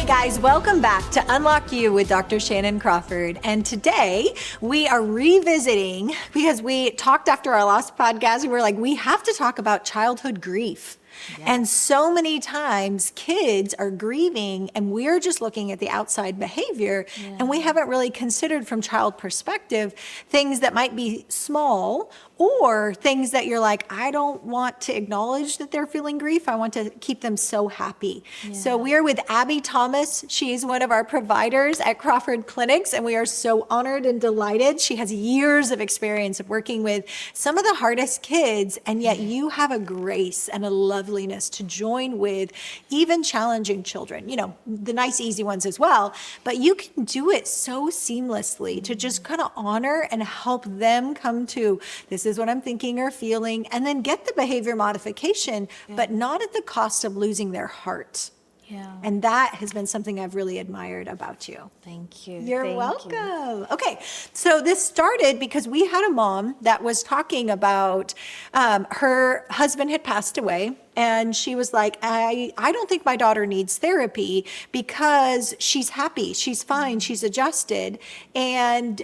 Hey guys, welcome back to Unlock You with Dr. Shannan Crawford. And today we are revisiting, because we talked after our last podcast, we were like, we have to talk about childhood grief. Yes. And so many times kids are grieving and we're just looking at the outside behavior, and we haven't really considered from child perspective things that might be small or things that you're like, I don't want to acknowledge that they're feeling grief. I want to keep them so happy. Yeah. So we are with Abby Thomas. She's one of our providers at Crawford Clinics, and we are so honored and delighted. She has years of experience of working with some of the hardest kids, and yet you have a grace and a loveliness to join with even challenging children, you know, the nice, easy ones as well, but you can do it so seamlessly to just kind of honor and help them come to, this is what I'm thinking or feeling, and then get the behavior modification, but not at the cost of losing their heart. Yeah. And that has been something I've really admired about you. Thank you. You're welcome. Okay, so this started because we had a mom that was talking about her husband had passed away, and she was like, I don't think my daughter needs therapy because she's happy, she's fine, she's adjusted. And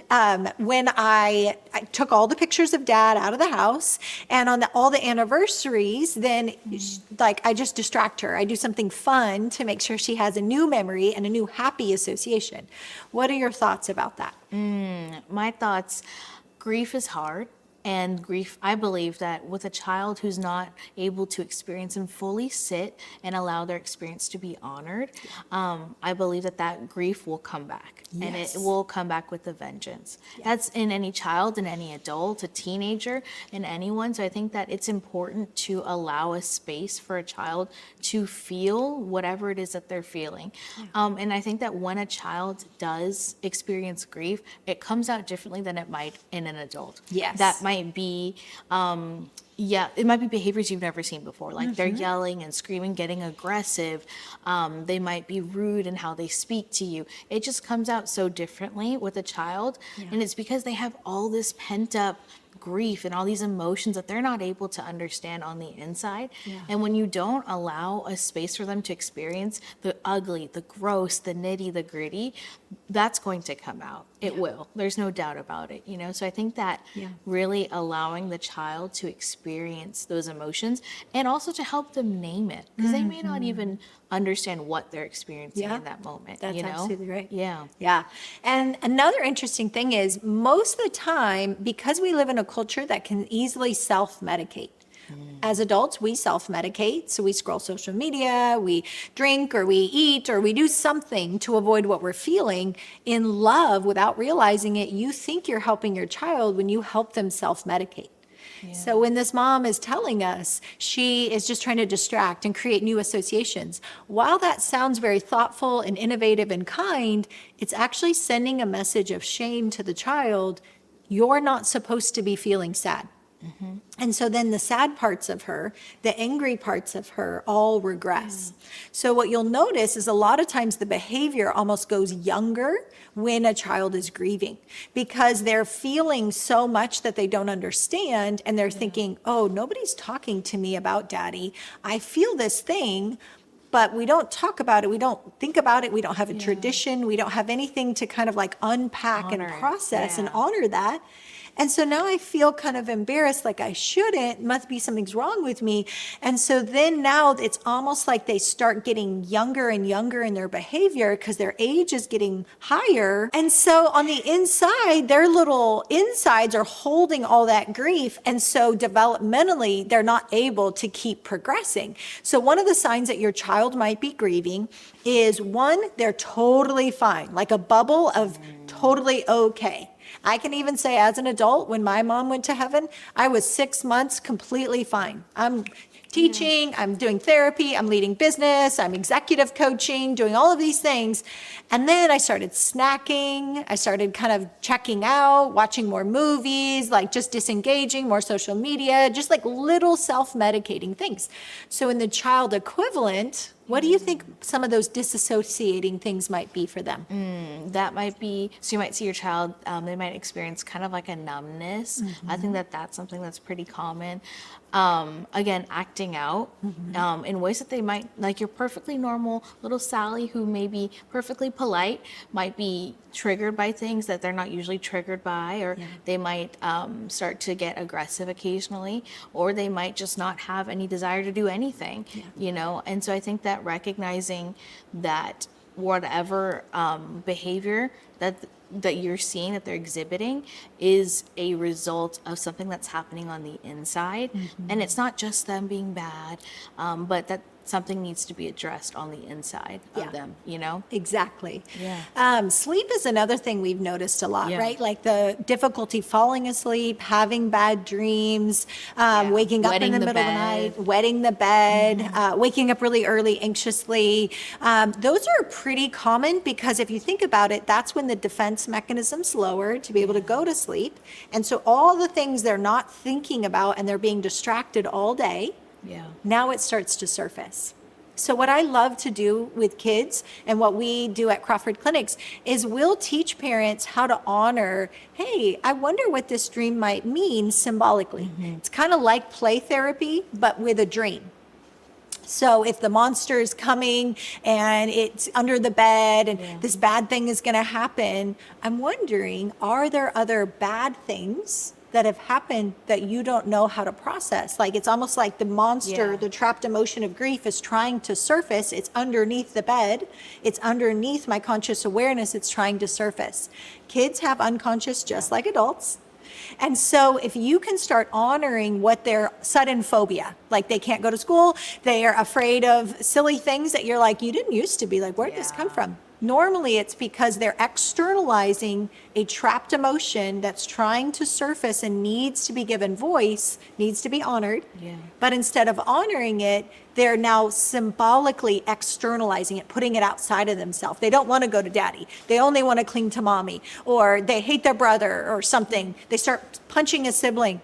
when I took all the pictures of dad out of the house, and on all the anniversaries, then like I just distract her. I do something fun to make sure she has a new memory and a new happy association. What are your thoughts about that? My thoughts, grief is hard. And grief, I believe that with a child who's not able to experience and fully sit and allow their experience to be honored, I believe that that grief will come back. Yes. And it will come back with a vengeance. Yes. That's in any child, in any adult, a teenager, in anyone. So I think that it's important to allow a space for a child to feel whatever it is that they're feeling. Yeah. And I think that when a child does experience grief, it comes out differently than it might in an adult. Yes. That might be, it might be behaviors you've never seen before. Like they're yelling and screaming, getting aggressive. They might be rude in how they speak to you. It just comes out so differently with a child. Yeah. And it's because they have all this pent up grief and all these emotions that they're not able to understand on the inside. Yeah. And when you don't allow a space for them to experience the ugly, the gross, the nitty, the gritty, that's going to come out. It will. There's no doubt about it, you know? So I think that really allowing the child to experience those emotions and also to help them name it, because they may not even understand what they're experiencing in that moment. That's absolutely right. Yeah. Yeah. And another interesting thing is most of the time, because we live in a culture that can easily self-medicate. As adults, we self-medicate. So we scroll social media, we drink or we eat or we do something to avoid what we're feeling. In love, without realizing it, you think you're helping your child when you help them self-medicate. Yeah. So when this mom is telling us she is just trying to distract and create new associations, while that sounds very thoughtful and innovative and kind, it's actually sending a message of shame to the child. You're not supposed to be feeling sad. Mm-hmm. And so then the sad parts of her, the angry parts of her all regress. So what you'll notice is a lot of times the behavior almost goes younger when a child is grieving, because they're feeling so much that they don't understand, and they're thinking, oh, nobody's talking to me about daddy. I feel this thing, but we don't talk about it. We don't think about it. We don't have a tradition. We don't have anything to kind of like unpack and process and honor that. And so now I feel kind of embarrassed, like I shouldn't, must be something's wrong with me. And so then now it's almost like they start getting younger and younger in their behavior because their age is getting higher. And so on the inside, their little insides are holding all that grief. And so developmentally, they're not able to keep progressing. So one of the signs that your child might be grieving is, one, they're totally fine, like a bubble of totally okay. I can even say as an adult, when my mom went to heaven, I was 6 months completely fine. I'm teaching, I'm doing therapy, I'm leading business, I'm executive coaching, doing all of these things. And then I started snacking, I started kind of checking out, watching more movies, like just disengaging, more social media, just like little self-medicating things. So in the child equivalent, what do you think some of those disassociating things might be for them? That might be, so you might see your child, they might experience kind of like a numbness. I think that that's something that's pretty common. again, acting out in ways that they might, like your perfectly normal little Sally who may be perfectly polite, might be triggered by things that they're not usually triggered by, or they might start to get aggressive occasionally, or they might just not have any desire to do anything, you know? And so I think that recognizing that whatever behavior that you're seeing, that they're exhibiting, is a result of something that's happening on the inside. And it's not just them being bad, but that something needs to be addressed on the inside of them, you know? Exactly. Yeah. Sleep is another thing we've noticed a lot, Yeah. right? Like the difficulty falling asleep, having bad dreams, waking up in Wetting the the middle of the bed. night, wetting the bed, waking up really early anxiously. Those are pretty common because if you think about it, that's when the defense mechanism's lower to be able to go to sleep. And so all the things they're not thinking about and they're being distracted all day, Yeah. now it starts to surface. So what I love to do with kids and what we do at Crawford Clinics is we'll teach parents how to honor, hey, I wonder what this dream might mean symbolically. It's kind of like play therapy, but with a dream. So if the monster is coming and it's under the bed and this bad thing is going to happen, I'm wondering, are there other bad things that have happened that you don't know how to process? Like it's almost like the monster, the trapped emotion of grief is trying to surface. It's underneath the bed. It's underneath my conscious awareness. It's trying to surface. Kids have unconscious just like adults. And so if you can start honoring what their sudden phobia, like they can't go to school, they are afraid of silly things that you're like, you didn't used to be like, where'd this come from? Normally it's because they're externalizing a trapped emotion that's trying to surface and needs to be given voice, needs to be honored. But instead of honoring it, they're now symbolically externalizing it, putting it outside of themselves. They don't want to go to daddy. They only want to cling to mommy, or they hate their brother or something. They start punching a sibling.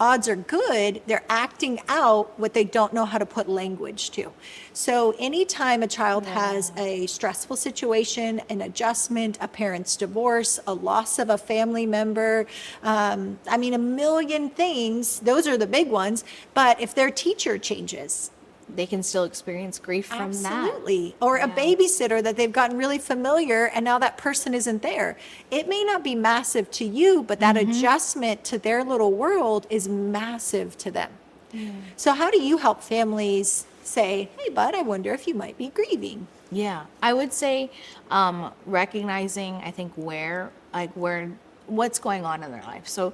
Odds are good, they're acting out what they don't know how to put language to. So anytime a child has a stressful situation, an adjustment, a parent's divorce, a loss of a family member, I mean, a million things, those are the big ones. But if their teacher changes, They can still experience grief from that. absolutely. Or a babysitter that they've gotten really familiar and now that person isn't there. It may not be massive to you, but that adjustment to their little world is massive to them. So how do you help families say, hey, bud, I wonder if you might be grieving? Yeah, I would say recognizing, I think, what's going on in their life. So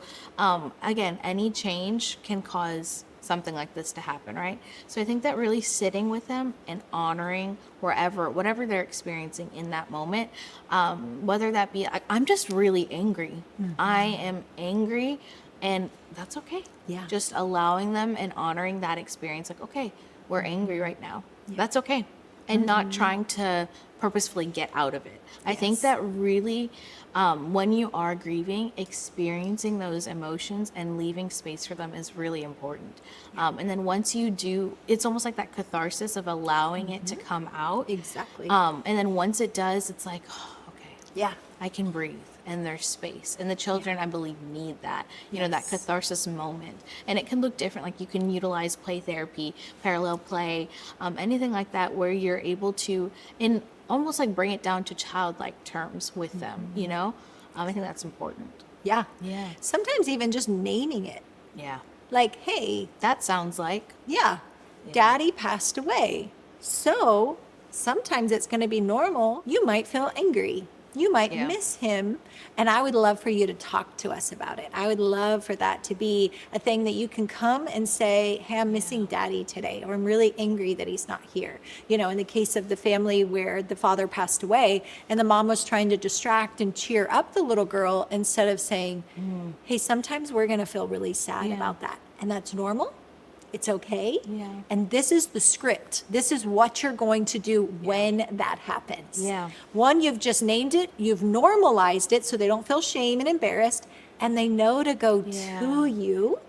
again, any change can cause something like this to happen, right? So I think that really sitting with them and honoring whatever they're experiencing in that moment, whether that be, I'm just really angry. I am angry, and that's okay. Yeah. Just allowing them and honoring that experience, like, okay, we're angry right now. That's okay. And not trying to purposefully get out of it. I think that really, when you are grieving, experiencing those emotions and leaving space for them is really important. And then once you do, it's almost like that catharsis of allowing it to come out. Exactly. And then once it does, it's like, oh, okay, Yeah. I can breathe and there's space. And the children, I believe, need that, you know, that catharsis moment. And it can look different. Like you can utilize play therapy, parallel play, anything like that, where you're able to, in almost like bring it down to childlike terms with them, you know? I think that's important. Yeah. Yeah. Sometimes even just naming it. Yeah. Like, hey, That sounds like, daddy passed away. So sometimes it's going to be normal. You might feel angry. You might miss him. And I would love for you to talk to us about it. I would love for that to be a thing that you can come and say, hey, I'm missing daddy today, or I'm really angry that he's not here. You know, in the case of the family where the father passed away and the mom was trying to distract and cheer up the little girl instead of saying, hey, sometimes we're going to feel really sad about that. And that's normal. It's okay. Yeah. And this is the script. This is what you're going to do when that happens. Yeah. One, you've just named it. You've normalized it so they don't feel shame and embarrassed. And they know to go to you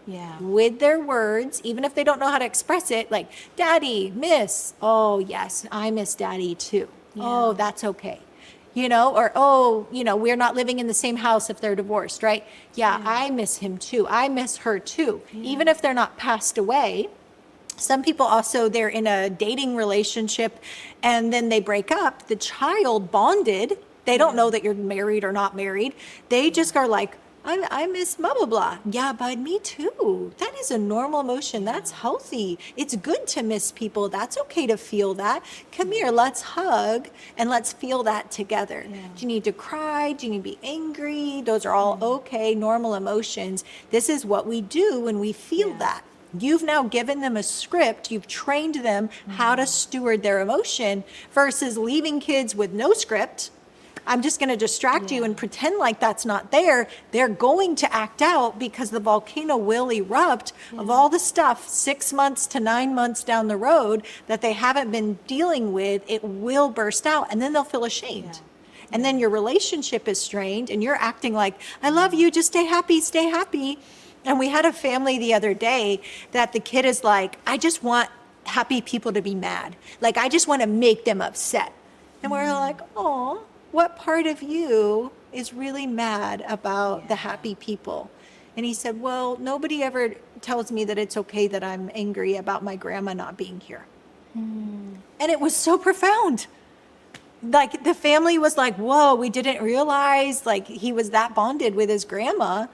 with their words, even if they don't know how to express it, like, daddy, miss. Oh, yes, I miss daddy too. Oh, that's okay. or, oh, we're not living in the same house if they're divorced, right? Yeah, I miss him too. I miss her too. Even if they're not passed away. Some people also, they're in a dating relationship and then they break up. The child bonded. They don't know that you're married or not married. They just are like, I miss blah, blah, blah. Yeah, bud, me too. That is a normal emotion. That's healthy. It's good to miss people. That's okay to feel that. Come here, let's hug and let's feel that together. Do you need to cry? Do you need to be angry? Those are all okay, normal emotions. This is what we do when we feel that. You've now given them a script. You've trained them how to steward their emotion versus leaving kids with no script. I'm just going to distract you and pretend like that's not there. They're going to act out because the volcano will erupt of all the stuff 6 months to 9 months down the road that they haven't been dealing with. It will burst out and then they'll feel ashamed. And then your relationship is strained and you're acting like, I love you, just stay happy, stay happy. And we had a family the other day that the kid is like, I just want happy people to be mad. Like, I just want to make them upset. And we're like, oh, what part of you is really mad about the happy people? And he said, well, nobody ever tells me that it's okay that I'm angry about my grandma not being here. And it was so profound. Like the family was like, whoa, we didn't realize like he was that bonded with his grandma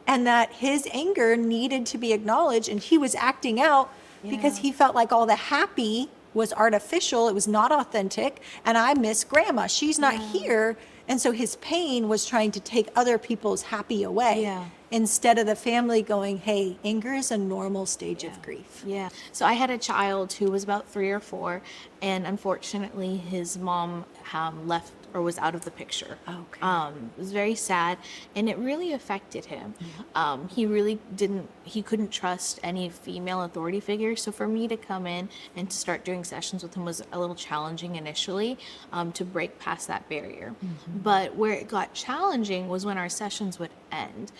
and that his anger needed to be acknowledged. And he was acting out because he felt like all the happy was artificial. It was not authentic. And I miss grandma. She's not here. And so his pain was trying to take other people's happy away instead of the family going, hey, anger is a normal stage of grief. Yeah. So I had a child who was about 3 or 4, and unfortunately his mom left or was out of the picture. Okay. It was very sad, and it really affected him. He couldn't trust any female authority figures. So for me to come in and to start doing sessions with him was a little challenging initially, to break past that barrier. But where it got challenging was when our sessions would end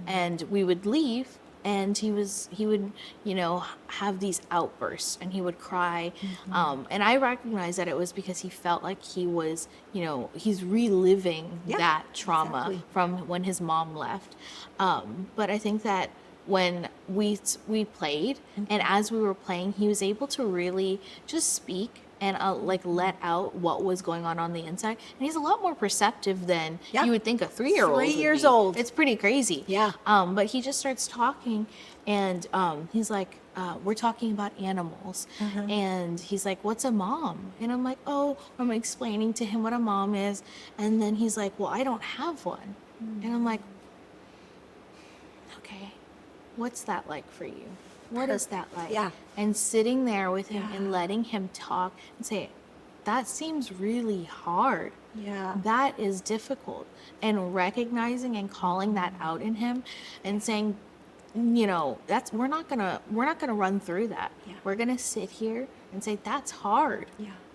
and we would leave. And he would, have these outbursts and he would cry. And I recognized that it was because he felt like he was, he's reliving that trauma from when his mom left. But I think that when we played and as we were playing, he was able to really just speak and let out what was going on the inside. And he's a lot more perceptive than you would think a 3-year-old 3 years old. It's pretty crazy. Yeah. But he just starts talking and he's like, we're talking about animals. And he's like, what's a mom? And I'm like, oh, I'm explaining to him what a mom is. And then he's like, well, I don't have one. And I'm like, okay, what's that like for you? What is that like? Yeah. And sitting there with him and letting him talk and say, that seems really hard. Yeah. That is difficult. And recognizing and calling that out in him and saying, we're not gonna run through that. We're gonna sit here and say, that's hard.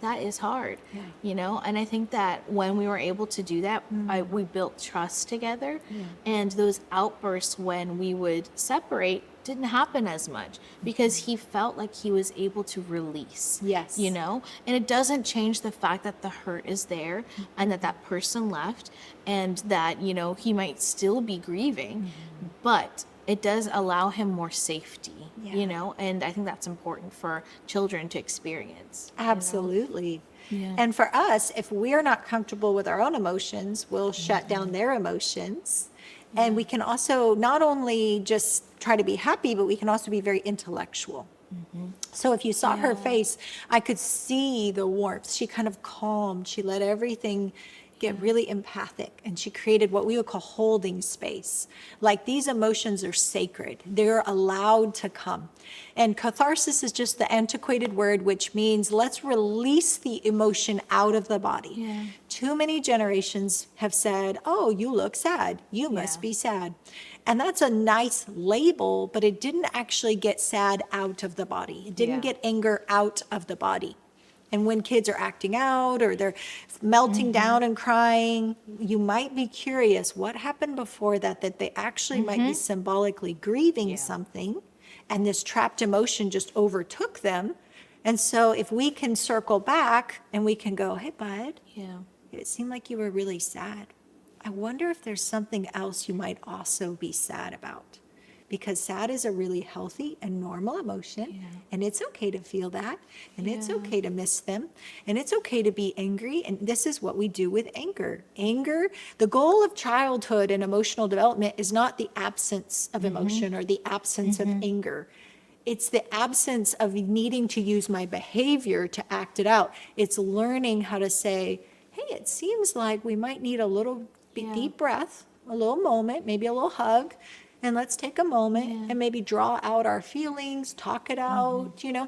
That is hard. And I think that when we were able to do that, we built trust together. And those outbursts when we would separate didn't happen as much because he felt like he was able to release. And it doesn't change the fact that the hurt is there and that person left and that, he might still be grieving, but it does allow him more safety, and I think that's important for children to experience. Absolutely. And for us, if we're not comfortable with our own emotions, we'll shut down their emotions. And we can also not only just try to be happy, but we can also be very intellectual. So if you saw her face, I could see the warmth. She kind of calmed. She let everything get really empathic, and she created what we would call holding space. Like, these emotions are sacred. They're allowed to come. And catharsis is just the antiquated word, which means let's release the emotion out of the body. Too many generations have said, oh, you look sad. You must be sad. And that's a nice label, but it didn't actually get sad out of the body. It didn't get anger out of the body. And when kids are acting out or they're melting down and crying, you might be curious what happened before that they actually might be symbolically grieving something, and this trapped emotion just overtook them. And so if we can circle back and we can go, hey, bud, it seemed like you were really sad. I wonder if there's something else you might also be sad about. Because sad is a really healthy and normal emotion, and it's okay to feel that, and it's okay to miss them, and it's okay to be angry, and this is what we do with anger. Anger, the goal of childhood and emotional development is not the absence of emotion or the absence of anger. It's the absence of needing to use my behavior to act it out. It's learning how to say, hey, it seems like we might need a little deep breath, a little moment, maybe a little hug, and let's take a moment and maybe draw out our feelings, talk it out, you know.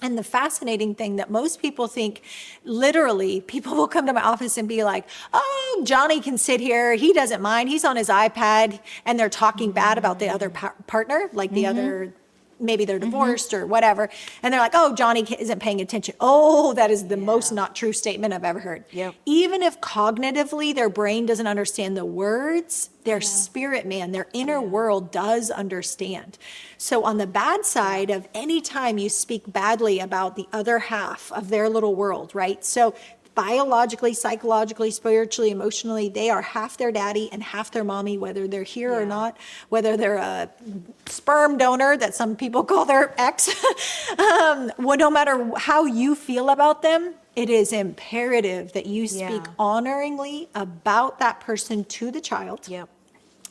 And the fascinating thing that most people think, literally, people will come to my office and be like, oh, Johnny can sit here. He doesn't mind. He's on his iPad. And they're talking bad about the other partner, like the other, maybe they're divorced or whatever. And they're like, oh, Johnny isn't paying attention. Oh, that is the most not true statement I've ever heard. Yep. Even if cognitively their brain doesn't understand the words, their spirit man, their inner world does understand. So on the bad side of any time you speak badly about the other half of their little world, right? So biologically, psychologically, spiritually, emotionally, they are half their daddy and half their mommy, whether they're here or not, whether they're a sperm donor that some people call their ex. Well, no matter how you feel about them, it is imperative that you speak honoringly about that person to the child.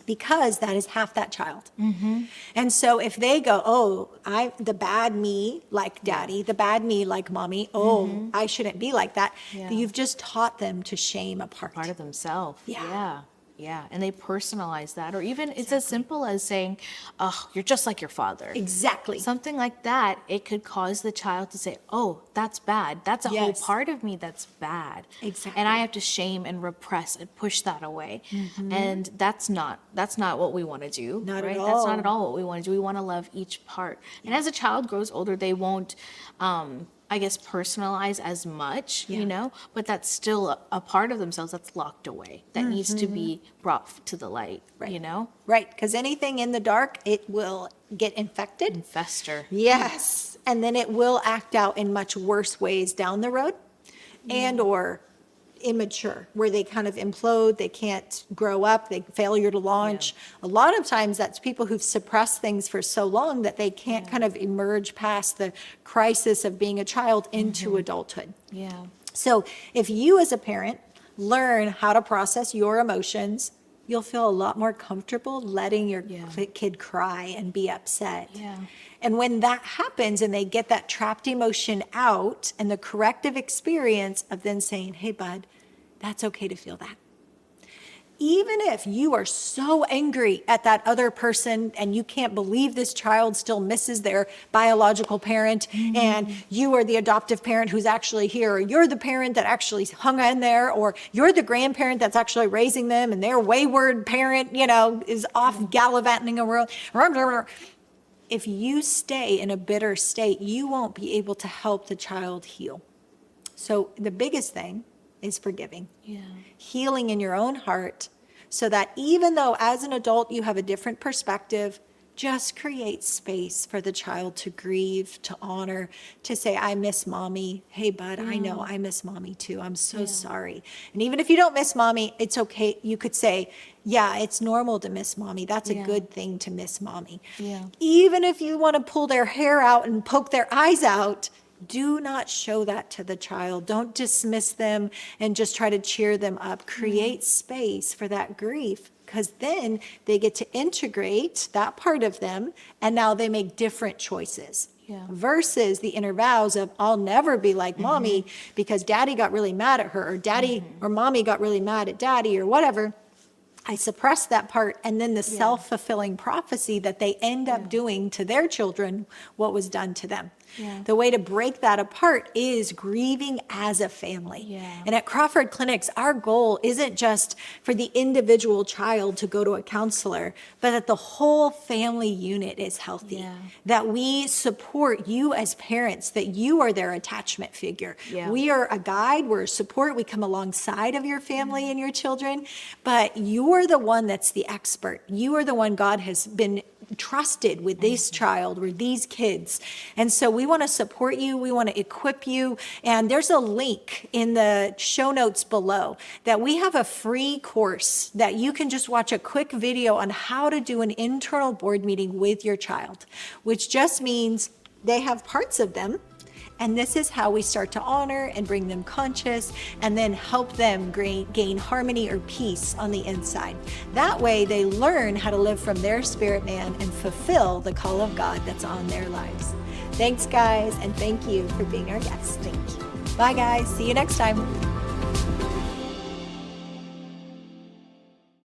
Because that is half that child. And so if they go, oh, the bad me like daddy, the bad me like mommy, oh, I shouldn't be like that. You've just taught them to shame a part Part of themselves. Yeah. Yeah. And they personalize that. Or even it's as simple as saying, oh, you're just like your father. Exactly. Something like that, it could cause the child to say, oh, that's bad. That's a whole part of me that's bad. Exactly. And I have to shame and repress and push that away. And that's not what we want to do. Not right? at That's not all. at all what we want to do. We want to love each part. And as a child grows older, they won't I guess, personalize as much, you know, but that's still a part of themselves that's locked away, that needs to be brought to the light, you know? Right, because anything in the dark, it will get infected. And fester. Yes, and then it will act out in much worse ways down the road and or immature, where they kind of implode, they can't grow up, they failure to launch. A lot of times that's people who've suppressed things for so long that they can't kind of emerge past the crisis of being a child into adulthood. Yeah. So if you as a parent learn how to process your emotions, you'll feel a lot more comfortable letting your kid cry and be upset. And when that happens and they get that trapped emotion out and the corrective experience of then saying, hey, bud, that's okay to feel that. Even if you are so angry at that other person and you can't believe this child still misses their biological parent and you are the adoptive parent who's actually here, or you're the parent that actually hung in there, or you're the grandparent that's actually raising them and their wayward parent, you know, is off gallivanting around. If you stay in a bitter state, you won't be able to help the child heal. So the biggest thing is forgiving. Healing in your own heart, so that even though as an adult you have a different perspective, just create space for the child to grieve, to honor, to say, I miss mommy. Hey, bud, I know I miss mommy too. I'm so sorry. And even if you don't miss mommy, it's okay. You could say, yeah, it's normal to miss mommy. That's a good thing to miss mommy. Even if you want to pull their hair out and poke their eyes out, do not show that to the child. Don't dismiss them and just try to cheer them up. Create space for that grief, because then they get to integrate that part of them, and now they make different choices. Versus the inner vows of, I'll never be like mommy because daddy got really mad at her, or daddy or mommy got really mad at daddy, or whatever. I suppress that part, and then the self-fulfilling prophecy that they end up doing to their children what was done to them. The way to break that apart is grieving as a family. And at Crawford Clinics, our goal isn't just for the individual child to go to a counselor, but that the whole family unit is healthy. That we support you as parents, that you are their attachment figure. We are a guide, we're a support, we come alongside of your family and your children, but you're the one that's the expert. You are the one God has been trusted with this child or these kids. And so we want to support you. We want to equip you. And there's a link in the show notes below that we have a free course that you can just watch a quick video on how to do an internal board meeting with your child, which just means they have parts of them. And this is how we start to honor and bring them conscious and then help them gain harmony or peace on the inside. That way they learn how to live from their spirit man and fulfill the call of God that's on their lives. Thanks, guys, and thank you for being our guest. Thank you. Bye, guys. See you next time.